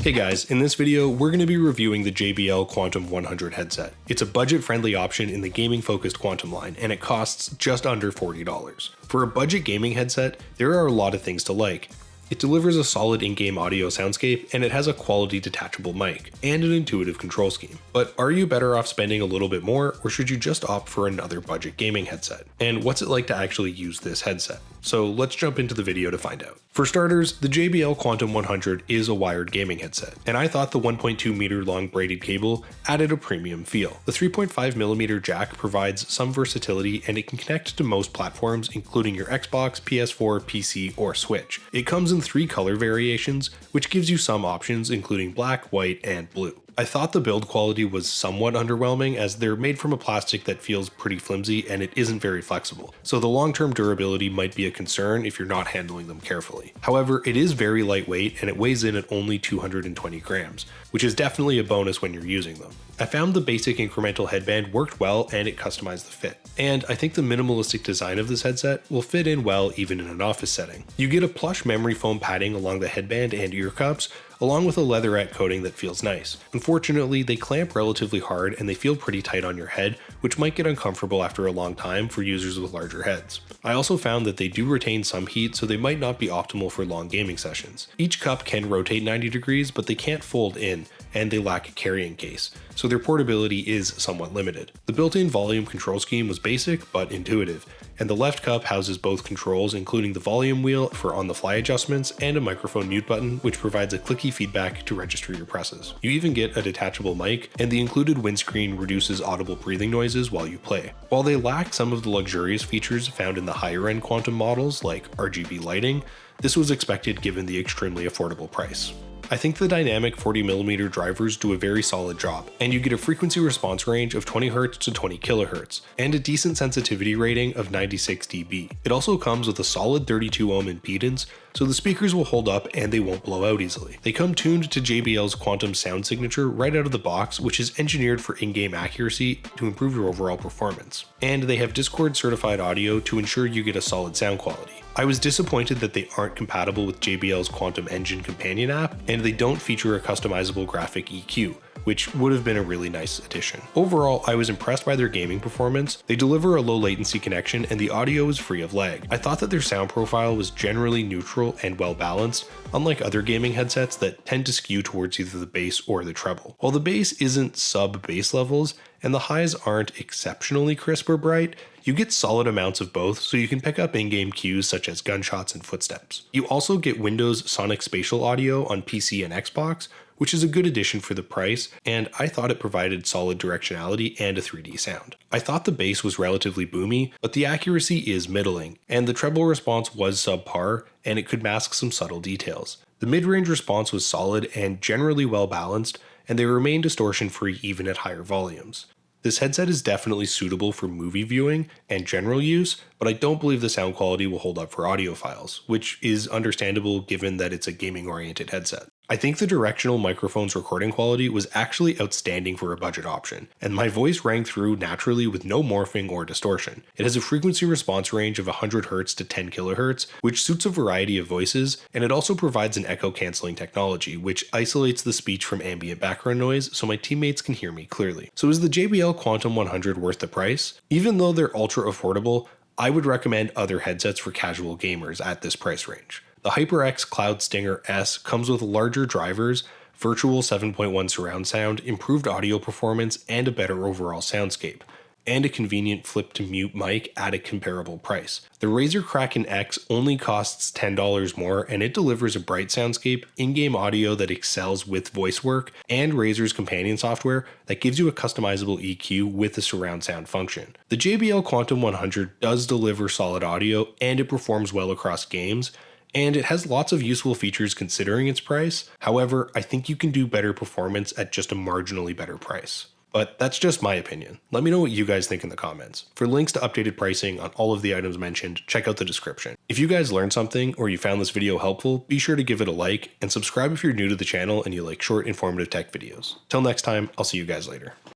Hey guys, in this video, we're going to be reviewing the JBL Quantum 100 headset. It's a budget-friendly option in the gaming-focused Quantum line, and it costs just under $40. For a budget gaming headset, there are a lot of things to like. It delivers a solid in-game audio soundscape, and it has a quality detachable mic, and an intuitive control scheme. But are you better off spending a little bit more, or should you just opt for another budget gaming headset? And what's it like to actually use this headset? So let's jump into the video to find out. For starters, the JBL Quantum 100 is a wired gaming headset, and I thought the 1.2 meter long braided cable added a premium feel. The 3.5mm jack provides some versatility, and it can connect to most platforms, including your Xbox, PS4, PC, or Switch. It comes in 3 color variations, which gives you some options including black, white, and blue. I thought the build quality was somewhat underwhelming, as they're made from a plastic that feels pretty flimsy and it isn't very flexible, so the long-term durability might be a concern if you're not handling them carefully. However, it is very lightweight and it weighs in at only 220 grams, which is definitely a bonus when you're using them. I found the basic incremental headband worked well and it customized the fit. And I think the minimalistic design of this headset will fit in well even in an office setting. You get a plush memory foam padding along the headband and ear cups, along with a leatherette coating that feels nice. Unfortunately, they clamp relatively hard and they feel pretty tight on your head, which might get uncomfortable after a long time for users with larger heads. I also found that they do retain some heat, so they might not be optimal for long gaming sessions. Each cup can rotate 90 degrees, but they can't fold in, and they lack a carrying case, so their portability is somewhat limited. The built-in volume control scheme was basic but intuitive, and the left cup houses both controls, including the volume wheel for on-the-fly adjustments and a microphone mute button, which provides a clicky feedback to register your presses. You even get a detachable mic, and the included windscreen reduces audible breathing noises while you play. While they lack some of the luxurious features found in the higher-end Quantum models like RGB lighting, this was expected given the extremely affordable price. I think the dynamic 40mm drivers do a very solid job, and you get a frequency response range of 20Hz to 20 kHz, and a decent sensitivity rating of 96 dB. It also comes with a solid 32 ohm impedance, so the speakers will hold up and they won't blow out easily. They come tuned to JBL's Quantum sound signature right out of the box, which is engineered for in-game accuracy to improve your overall performance. And they have Discord certified audio to ensure you get a solid sound quality. I was disappointed that they aren't compatible with JBL's Quantum Engine companion app, and they don't feature a customizable graphic EQ, which would have been a really nice addition. Overall, I was impressed by their gaming performance. They deliver a low latency connection and the audio is free of lag. I thought that their sound profile was generally neutral and well balanced, unlike other gaming headsets that tend to skew towards either the bass or the treble. While the bass isn't sub-bass levels, and the highs aren't exceptionally crisp or bright, you get solid amounts of both, so you can pick up in-game cues such as gunshots and footsteps. You also get Windows Sonic Spatial Audio on PC and Xbox, which is a good addition for the price, and I thought it provided solid directionality and a 3D sound. I thought the bass was relatively boomy, but the accuracy is middling, and the treble response was subpar, and it could mask some subtle details. The mid-range response was solid and generally well balanced, and they remain distortion-free even at higher volumes. This headset is definitely suitable for movie viewing and general use, but I don't believe the sound quality will hold up for audiophiles, which is understandable given that it's a gaming-oriented headset. I think the directional microphone's recording quality was actually outstanding for a budget option, and my voice rang through naturally with no morphing or distortion. It has a frequency response range of 100Hz to 10 kHz, which suits a variety of voices, and it also provides an echo cancelling technology, which isolates the speech from ambient background noise so my teammates can hear me clearly. So is the JBL Quantum 100 worth the price? Even though they're ultra affordable, I would recommend other headsets for casual gamers at this price range. The HyperX Cloud Stinger S comes with larger drivers, virtual 7.1 surround sound, improved audio performance, and a better overall soundscape, and a convenient flip-to-mute mic at a comparable price. The Razer Kraken X only costs $10 more, and it delivers a bright soundscape, in-game audio that excels with voice work, and Razer's companion software that gives you a customizable EQ with a surround sound function. The JBL Quantum 100 does deliver solid audio, and it performs well across games, and it has lots of useful features considering its price. However, I think you can do better performance at just a marginally better price. But that's just my opinion. Let me know what you guys think in the comments. For links to updated pricing on all of the items mentioned, check out the description. If you guys learned something or you found this video helpful, be sure to give it a like and subscribe if you're new to the channel and you like short, informative tech videos. Till next time, I'll see you guys later.